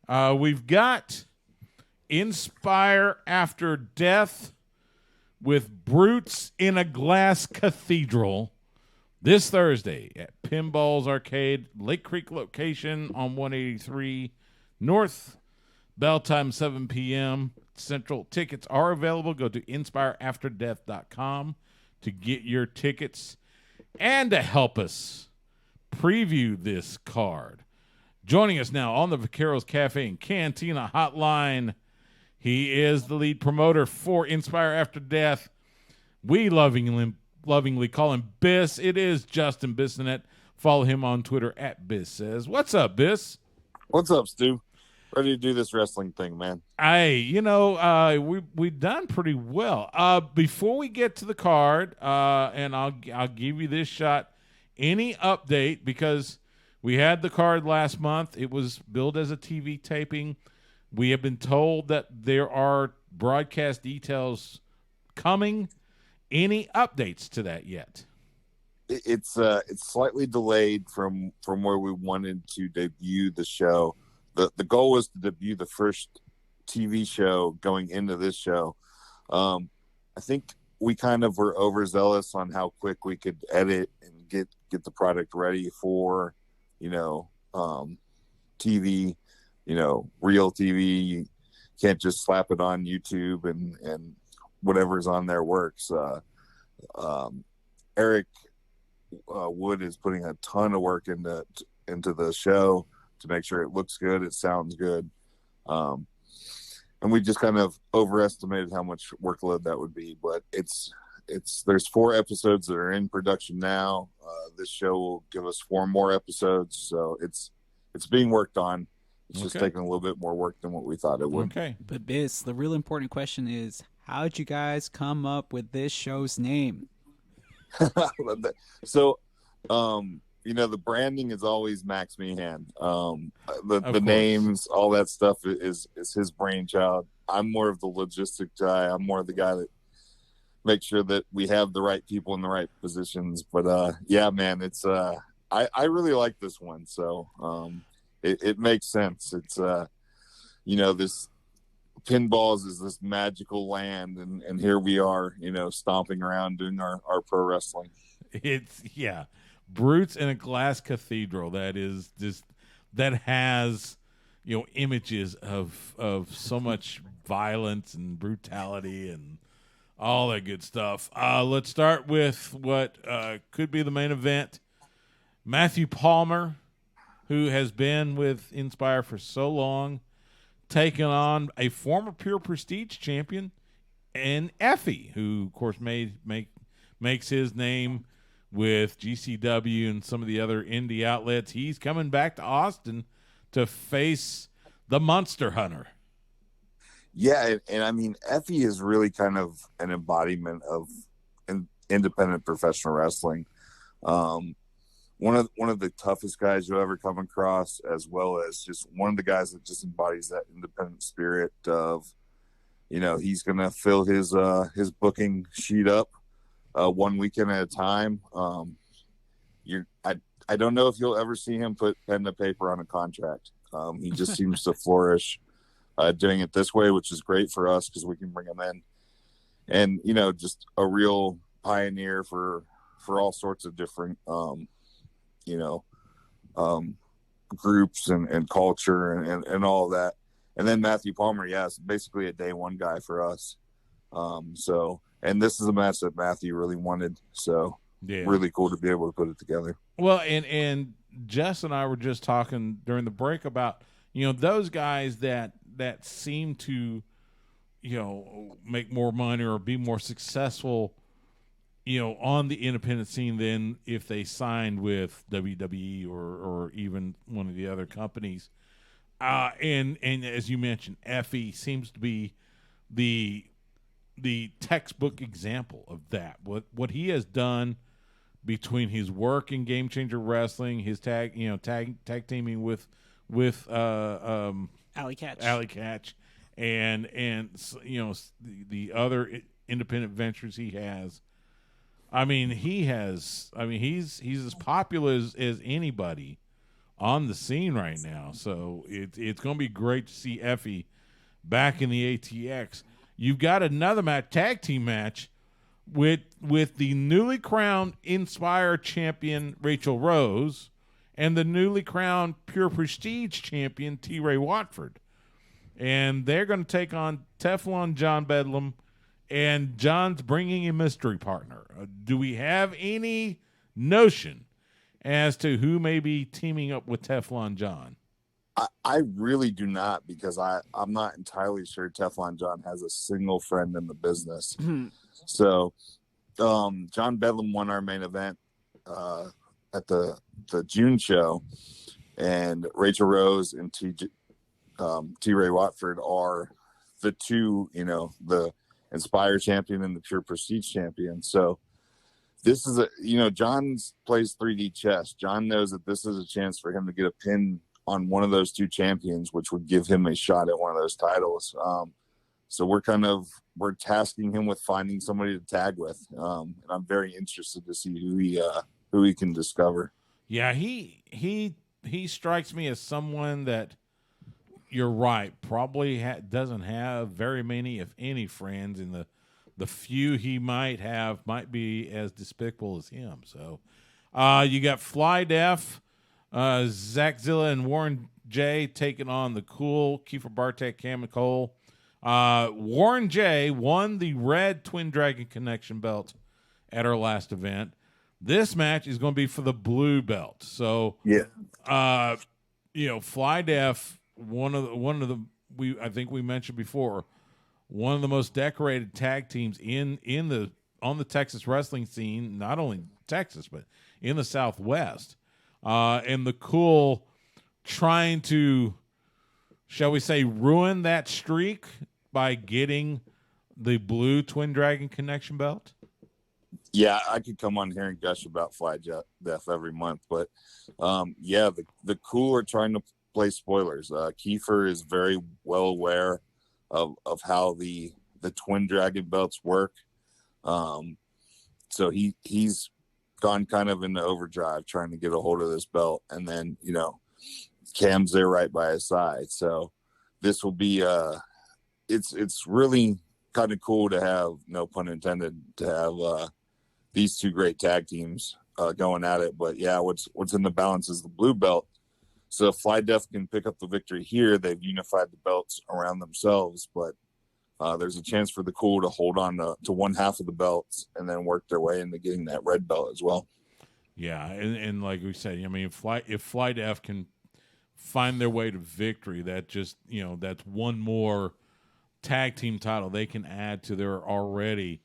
We've got Inspire After Death with Brutes in a Glass Cathedral this Thursday at Pinball's Arcade, Lake Creek location on 183 North. Bell time 7 p.m. Central. Tickets are available. Go to inspireafterdeath.com to get your tickets. And to help us preview this card, joining us now on the Vaqueros Cafe and Cantina hotline, he is the lead promoter for Inspire After Death. We lovingly call him Biss. It is Justin Bissonnette. Follow him on Twitter at Biss Says. What's up, Biss? What's up, Stu? Ready to do this wrestling thing, man. We've done pretty well. Before we get to the card, and I'll give you this shot. Any update, because we had the card last month. It was billed as a TV taping. We have been told that there are broadcast details coming. Any updates to that yet? It's slightly delayed from where we wanted to debut the show. The goal was to debut the first TV show going into this show. I think we kind of were overzealous on how quick we could edit and get the product ready for, TV, real TV. You can't just slap it on YouTube and whatever's on there works. Eric Wood is putting a ton of work into the show to make sure it looks good, it sounds good. And we just kind of overestimated how much workload that would be. But there's 4 episodes that are in production now. This show will give us 4 more episodes, so it's being worked on. It's just taking a little bit more work than what we thought it would. Okay. But Biss, the real important question is, how'd you guys come up with this show's name? So, the branding is always Max Meehan. The names, all that stuff is his brainchild. I'm more of the logistic guy. I'm more of the guy that makes sure that we have the right people in the right positions. But yeah, man, it's I really like this one. So it makes sense. It's this pinballs is this magical land, and here we are, stomping around doing our pro wrestling. Brutes in a Glass Cathedral. That has images of so much violence and brutality and all that good stuff. Let's start with what could be the main event. Matthew Palmer, who has been with Inspire for so long, taking on a former Pure Prestige champion, and Effie, who, of course, makes his name with GCW and some of the other indie outlets. He's coming back to Austin to face the Monster Hunter. Yeah, and I mean, Effie is really kind of an embodiment of independent professional wrestling. One of the toughest guys you'll ever come across, as well as just one of the guys that just embodies that independent spirit of, he's gonna fill his booking sheet up 1 weekend at a time. I don't know if you'll ever see him put pen to paper on a contract. He just seems to flourish doing it this way, which is great for us because we can bring him in, and just a real pioneer for all sorts of different groups and culture and all of that. And then Matthew Palmer, is basically a day one guy for us. And this is a match that Matthew really wanted. So really cool to be able to put it together. Well, and Jess and I were just talking during the break about, those guys that seem to, make more money or be more successful, on the independent scene than if they signed with WWE or even one of the other companies. And as you mentioned, Effie seems to be the textbook example of that. What he has done between his work in Game Changer Wrestling, his tag teaming with Alley Catch, and the other independent ventures he has. He's as popular as anybody on the scene right now. So it's going to be great to see Effie back in the ATX. You've got another tag team match with the newly crowned Inspire champion Rachel Rose and the newly crowned Pure Prestige champion T. Ray Watford. And they're going to take on Teflon John Bedlam, and John's bringing a mystery partner. Do we have any notion as to who may be teaming up with Teflon John? I really do not, because I'm not entirely sure Teflon John has a single friend in the business. So John Bedlam won our main event at the June show, and Rachel Rose and T. Ray Watford are the two, the Inspire champion and the Pure Prestige champion. So this is John plays 3D chess. John knows that this is a chance for him to get a pin on one of those two champions, which would give him a shot at one of those titles. So we're tasking him with finding somebody to tag with. And I'm very interested to see who he can discover. Yeah, he strikes me as someone that, you're right, probably doesn't have very many, if any, friends, and the few he might have might be as despicable as him. So you got Fly Def, Zach Zilla, and Warren J taking on the Cool, Kiefer Bartek, Cam McCole. Warren J won the red Twin Dragon Connection belt at our last event. This match is going to be for the blue belt. So yeah, Fly Def, I think we mentioned before, one of the most decorated tag teams on the Texas wrestling scene, not only Texas but in the Southwest. And the Cool trying to, shall we say, ruin that streak by getting the blue Twin Dragon Connection belt. Yeah, I could come on here and gush about Fly Def every month, but the Cool are trying to play spoilers. Kiefer is very well aware of how the Twin Dragon belts work. So he's gone kind of into overdrive trying to get a hold of this belt, and then Cam's there right by his side. So this will be it's really kind of cool to have, no pun intended, to have these two great tag teams going at it. But yeah, what's in the balance is the blue belt. So if Fly Def can pick up the victory here, they've unified the belts around themselves. But there's a chance for the Cool to hold on to one half of the belts and then work their way into getting that red belt as well. Yeah, and like we said, I mean, if Fly Def can find their way to victory, that just that's one more tag team title they can add to their already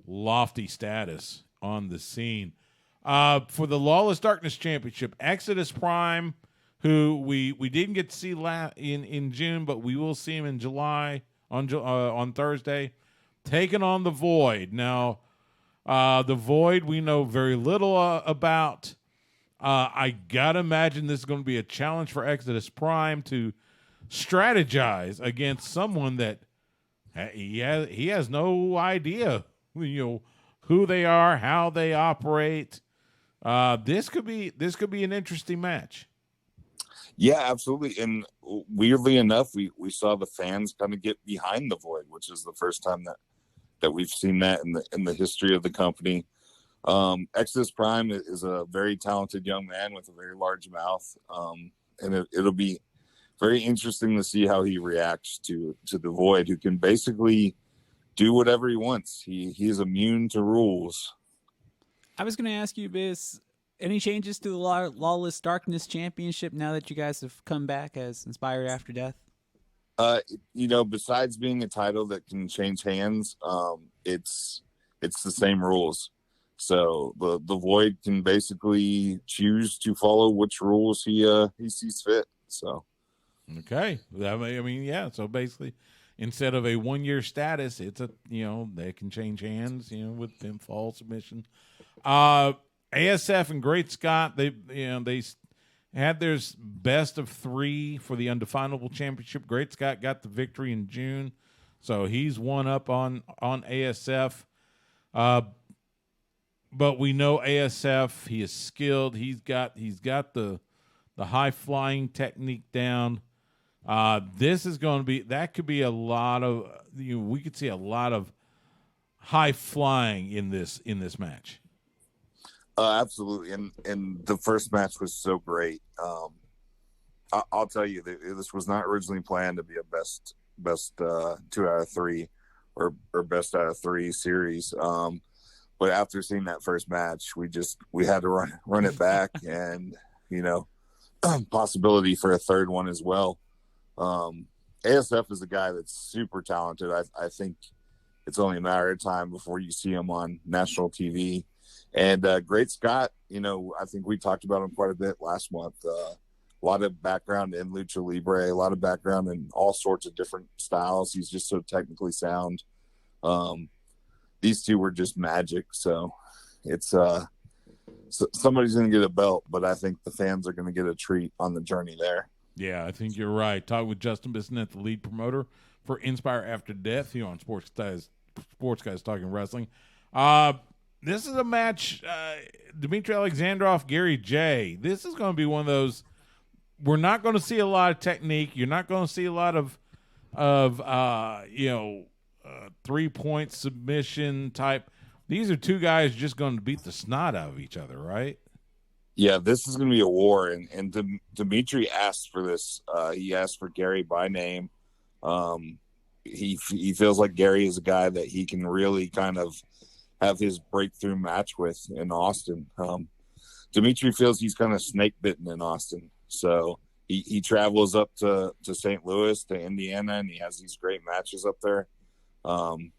lofty status on the scene. For the Lawless Darkness Championship, Exodus Prime, who we didn't get to see in June, but we will see him in July on Thursday, taking on the Void. Now, the Void we know very little about. I gotta imagine this is going to be a challenge for Exodus Prime to strategize against someone that he has no idea, who they are, how they operate. This could be an interesting match. Yeah, absolutely. And weirdly enough, we saw the fans kind of get behind the Void, which is the first time that we've seen that in the history of the company. Exodus Prime is a very talented young man with a very large mouth, and it'll be very interesting to see how he reacts to the Void, who can basically do whatever he wants. He is immune to rules. I was going to ask you, Biss, any changes to the Lawless Darkness Championship now that you guys have come back as Inspired After Death? Besides being a title that can change hands, it's the same rules. So the Void can basically choose to follow which rules he sees fit. So okay, So basically, instead of a 1-year status, it's they can change hands. With pinfall submission. ASF and Great Scott, they had their best of 3 for the Undefinable Championship. Great Scott got the victory in June, so he's one up on ASF. But we know ASF, he is skilled. He's got the the high flying technique down. This is going to be, that could be a lot of, we could see a lot of high flying in this match. Absolutely. And the first match was so great. I'll tell you that this was not originally planned to be a best 2 out of 3 or best out of 3 series. But after seeing that first match, we had to run it back and, possibility for a third one as well. ASF is a guy that's super talented. I think it's only a matter of time before you see him on national TV. And Great Scott, I think we talked about him quite a bit last month. A lot of background in Lucha Libre, a lot of background in all sorts of different styles. He's just so technically sound. These two were just magic. So it's somebody's going to get a belt, but I think the fans are going to get a treat on the journey there. Yeah, I think you're right. Talk with Justin Bissonnette, the lead promoter for Inspire After Death here on Sports Guys Talking Wrestling. This is a match, Dmitry Alexandrov, Gary J. This is going to be one of those, we're not going to see a lot of technique. You're not going to see a lot of 3-point submission type. These are two guys just going to beat the snot out of each other, right? Yeah, this is going to be a war, and Dmitry asked for this. He asked for Gary by name. He feels like Gary is a guy that he can really kind of have his breakthrough match with in Austin. Dmitry feels he's kind of snake bitten in Austin, so he travels up to St. Louis, to Indiana, and he has these great matches up there.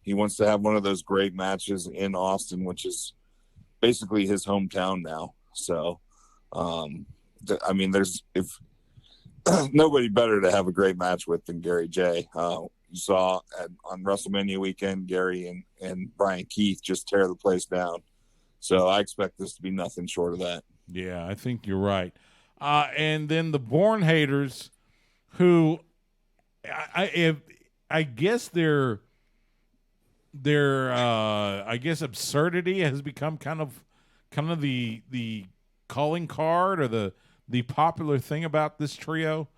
He wants to have one of those great matches in Austin, which is basically his hometown now. So, there's nobody better to have a great match with than Gary J. You saw on WrestleMania weekend, Gary and Brian Keith just tear the place down. So I expect this to be nothing short of that. Yeah, I think you're right. And then the Born Haters, who I guess their absurdity has become kind of the calling card or the popular thing about this trio.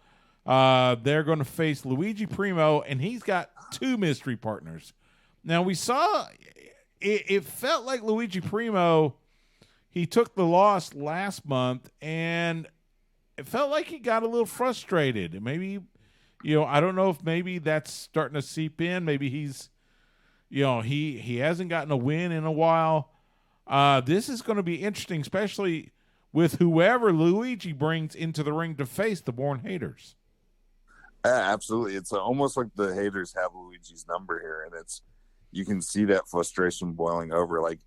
They're going to face Luigi Primo, and he's got 2 mystery partners. Now, we saw it felt like Luigi Primo, he took the loss last month, and it felt like he got a little frustrated. Maybe, I don't know if maybe that's starting to seep in. Maybe he's, he hasn't gotten a win in a while. This is going to be interesting, especially with whoever Luigi brings into the ring to face the Born Haters. Absolutely. It's almost like the haters have Luigi's number here, and you can see that frustration boiling over. Like,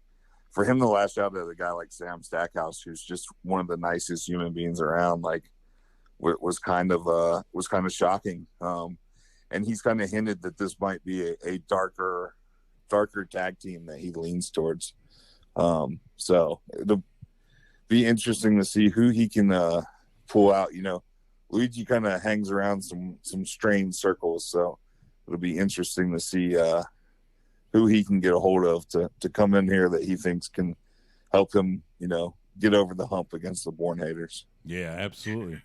for him to lash out at a guy like Sam Stackhouse, who's just one of the nicest human beings around, like, was kind of shocking. And he's kind of hinted that this might be a darker tag team that he leans towards. So it'll be interesting to see who he can pull out. Luigi kind of hangs around some strange circles, so it'll be interesting to see who he can get a hold of to come in here that he thinks can help him, get over the hump against the Born Haters. Yeah, absolutely.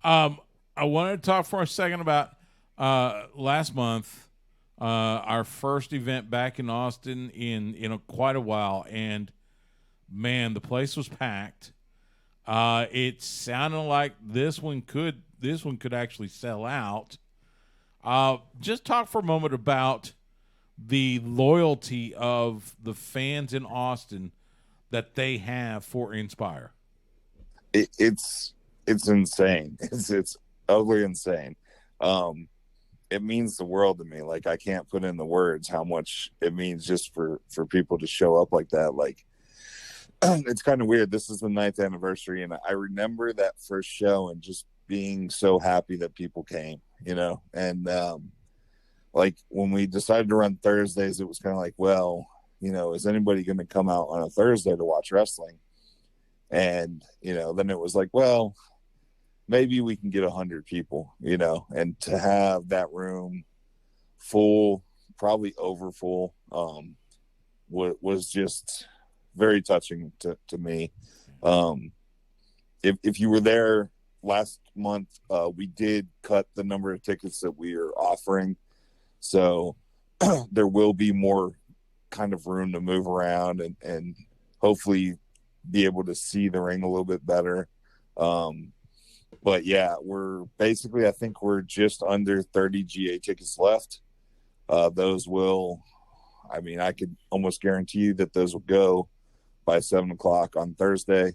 I wanted to talk for a second about last month, our first event back in Austin in quite a while, and man, the place was packed. It sounded like this one could actually sell out. Just talk for a moment about the loyalty of the fans in Austin that they have for Inspire. It's insane. It's utterly insane. It means the world to me. Like, I can't put in the words how much it means just for people to show up like that. Like, it's kind of weird. This is the 9th anniversary, and I remember that first show and just being so happy that people came, and like, when we decided to run Thursdays, it was kind of like, well, is anybody going to come out on a Thursday to watch wrestling? And, then it was like, well, maybe we can get 100 people, and to have that room full, probably over full, was just very touching to me. if you were there last month, we did cut the number of tickets that we are offering. So there will be more kind of room to move around and hopefully be able to see the ring a little bit better. But yeah, I think we're just under 30 GA tickets left. Those will, I could almost guarantee you that those will go by 7:00 on Thursday.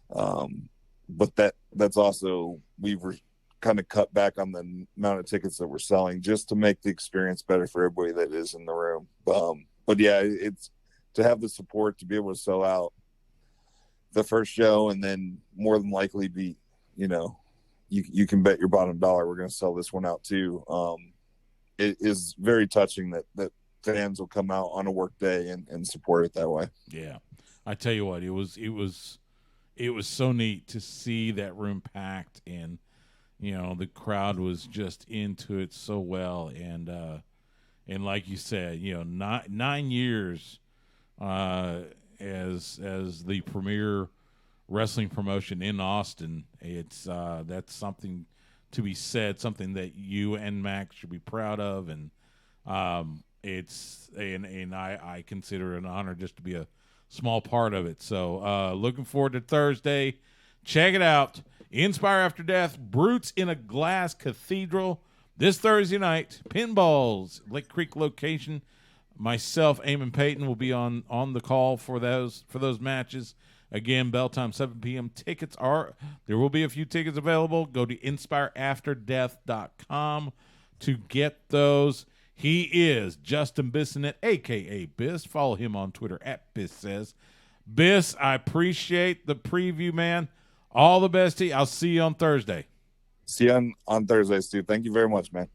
But that's also, we've kind of cut back on the amount of tickets that we're selling just to make the experience better for everybody that is in the room. But yeah, it's to have the support to be able to sell out the first show, and then more than likely be, you can bet your bottom dollar we're going to sell this one out too. It is very touching that fans will come out on a work day and support it that way. Yeah. I tell you what, it was so neat to see that room packed, and the crowd was just into it so well, and like you said, 9 years as the premier wrestling promotion in Austin. It's that's something to be said, something that you and Max should be proud of, and I consider it an honor just to be a small part of it. So looking forward to Thursday. Check it out. Inspire After Death, Brutes in a Glass Cathedral. This Thursday night, Pinballs, Lick Creek location. Myself, Eamon Payton, will be on the call for those matches. Again, bell time 7 p.m. There will be a few tickets available. Go to inspireafterdeath.com to get those. He is Justin Bissonnette, a.k.a. Biss. Follow him on Twitter at BissSays. Biss, I appreciate the preview, man. All the best to you. I'll see you on Thursday. See you on Thursday, Stu. Thank you very much, man.